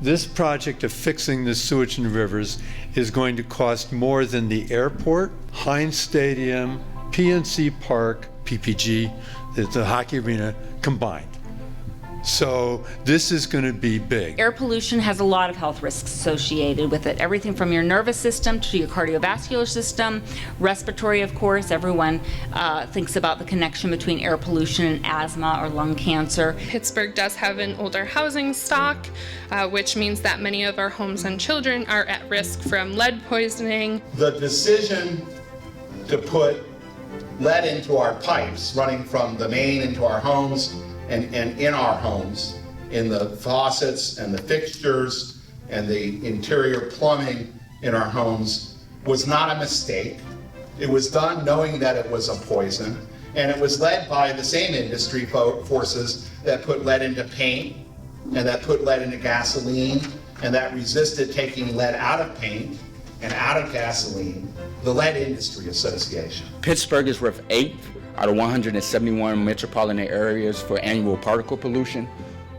this project of fixing the sewage in the rivers is going to cost more than the airport, Heinz Stadium, PNC Park, PPG, the hockey arena combined. So this is going to be big. Air pollution has a lot of health risks associated with it. Everything from your nervous system to your cardiovascular system, respiratory, of course. Everyone thinks about the connection between air pollution and asthma or lung cancer. Pittsburgh does have an older housing stock, which means that many of our homes and children are at risk from lead poisoning. The decision to put lead into our pipes running from the main into our homes and in our homes, in the faucets and the fixtures and the interior plumbing in our homes was not a mistake. It was done knowing that it was a poison, and it was led by the same industry forces that put lead into paint and that put lead into gasoline and that resisted taking lead out of paint and out of gasoline, the Lead Industry Association. Pittsburgh is worth 8 out of 171 metropolitan areas for annual particle pollution,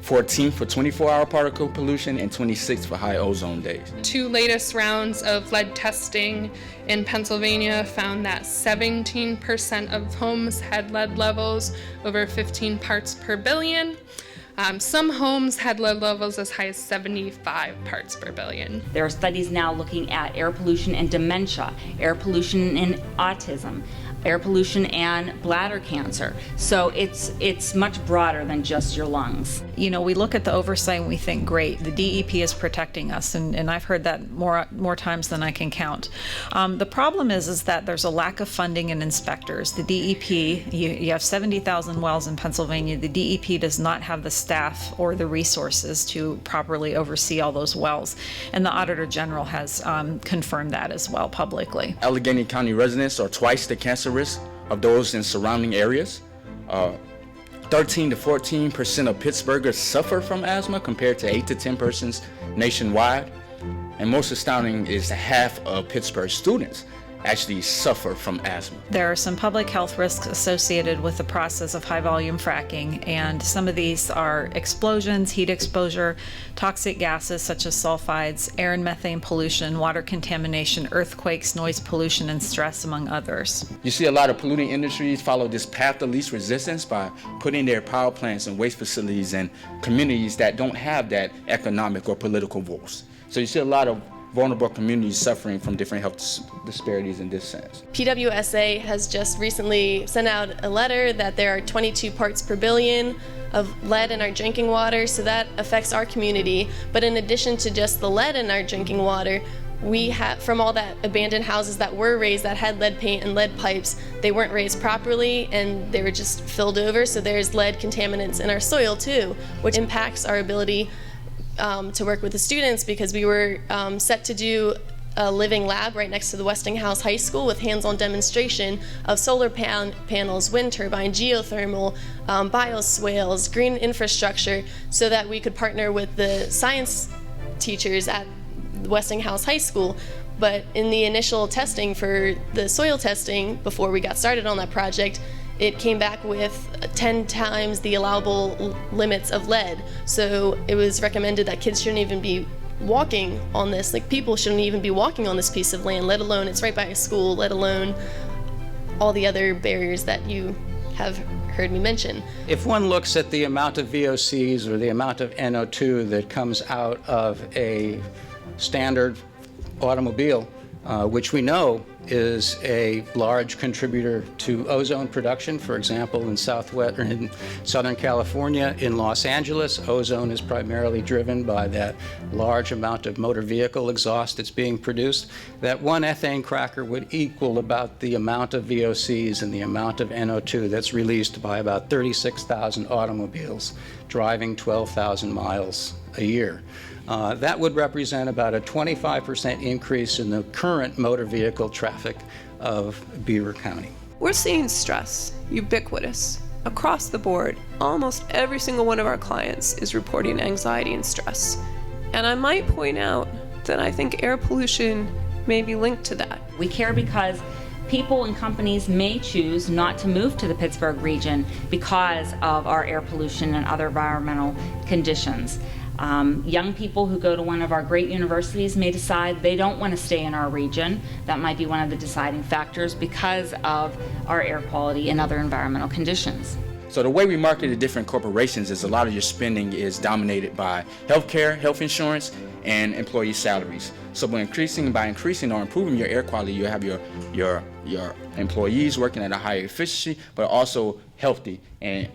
14 for 24-hour particle pollution, and 26 for high ozone days. 2 latest rounds of lead testing in Pennsylvania found that 17% of homes had lead levels over 15 parts per billion. Some homes had lead levels as high as 75 parts per billion. There are studies now looking at air pollution and dementia, air pollution and autism, air pollution and bladder cancer. So it's much broader than just your lungs. You know, we look at the oversight and we think, great, the DEP is protecting us, and I've heard that more times than I can count. The problem is that there's a lack of funding and inspectors. The DEP, you have 70,000 wells in Pennsylvania. The DEP does not have the staff or the resources to properly oversee all those wells, and the Auditor General has confirmed that as well publicly. Allegheny County residents are twice the cancer risk of those in surrounding areas. 13 to 14% of Pittsburghers suffer from asthma compared to 8 to 10% nationwide. And most astounding is half of Pittsburgh students actually suffer from asthma. There are some public health risks associated with the process of high volume fracking, and some of these are explosions, heat exposure, toxic gases such as sulfides, air and methane pollution, water contamination, earthquakes, noise pollution, and stress, among others. You see a lot of polluting industries follow this path of least resistance by putting their power plants and waste facilities in communities that don't have that economic or political voice. So you see a lot of vulnerable communities suffering from different health disparities in this sense. PWSA has just recently sent out a letter that there are 22 parts per billion of lead in our drinking water, so that affects our community. But in addition to just the lead in our drinking water, we have, from all that abandoned houses that were raised that had lead paint and lead pipes, they weren't raised properly and they were just filled over, so there's lead contaminants in our soil too, which impacts our ability to work with the students, because we were set to do a living lab right next to the Westinghouse High School with hands-on demonstration of solar panels, wind turbine, geothermal, bioswales, green infrastructure, so that we could partner with the science teachers at Westinghouse High School. But in the initial testing for the soil testing, before we got started on that project, it came back with 10 times the allowable limits of lead. So it was recommended that kids shouldn't even be walking on this, like people shouldn't even be walking on this piece of land, let alone it's right by a school, let alone all the other barriers that you have heard me mention. If one looks at the amount of VOCs or the amount of NO2 that comes out of a standard automobile, which we know is a large contributor to ozone production. For example, in Southern California, in Los Angeles, ozone is primarily driven by that large amount of motor vehicle exhaust that's being produced. That one ethane cracker would equal about the amount of VOCs and the amount of NO2 that's released by about 36,000 automobiles driving 12,000 miles a year. That would represent about a 25% increase in the current motor vehicle traffic of Beaver County. We're seeing stress, ubiquitous, across the board. Almost every single one of our clients is reporting anxiety and stress. And I might point out that I think air pollution may be linked to that. We care because people and companies may choose not to move to the Pittsburgh region because of our air pollution and other environmental conditions. Young people who go to one of our great universities may decide they don't want to stay in our region. That might be one of the deciding factors because of our air quality and other environmental conditions. So the way we market to different corporations is a lot of your spending is dominated by healthcare, health insurance, and employee salaries. So by increasing or improving your air quality, you have your employees working at a higher efficiency, but also healthy and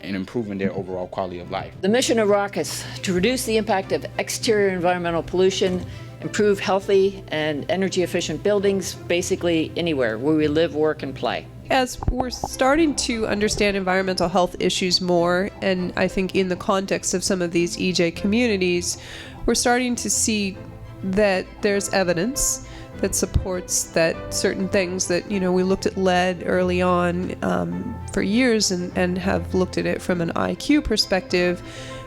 improving their overall quality of life. The mission of ROC is to reduce the impact of exterior environmental pollution, improve healthy and energy efficient buildings, basically anywhere where we live, work, and play. As we're starting to understand environmental health issues more, and I think in the context of some of these EJ communities, we're starting to see that there's evidence that supports that certain things that, we looked at lead early on for years and have looked at it from an IQ perspective,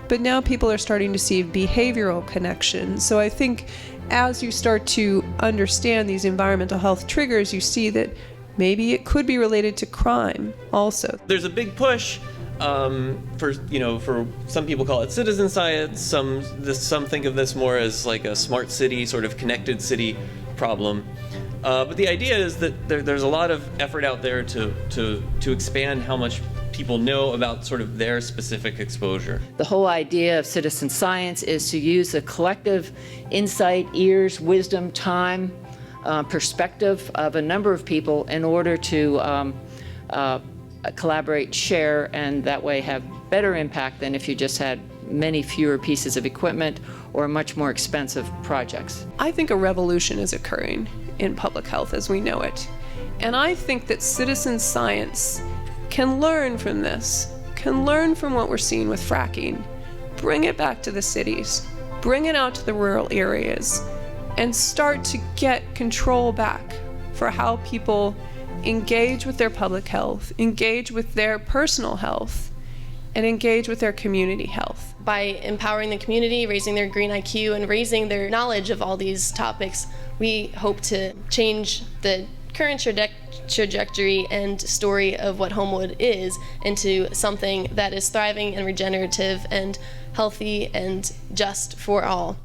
but now people are starting to see behavioral connections. So I think as you start to understand these environmental health triggers, you see that maybe it could be related to crime also. There's a big push for some people call it citizen science. Some think of this more as like a smart city, sort of connected city problem. But the idea is that there's a lot of effort out there to expand how much people know about sort of their specific exposure. The whole idea of citizen science is to use the collective insight, ears, wisdom, time, perspective of a number of people in order to collaborate, share, and that way have better impact than if you just had many fewer pieces of equipment or much more expensive projects. I think a revolution is occurring in public health as we know it. And I think that citizen science can learn from this, can learn from what we're seeing with fracking, bring it back to the cities, bring it out to the rural areas, and start to get control back for how people engage with their public health, engage with their personal health, and engage with their community health. By empowering the community, raising their green IQ, and raising their knowledge of all these topics, we hope to change the current trajectory and story of what Homewood is into something that is thriving and regenerative and healthy and just for all.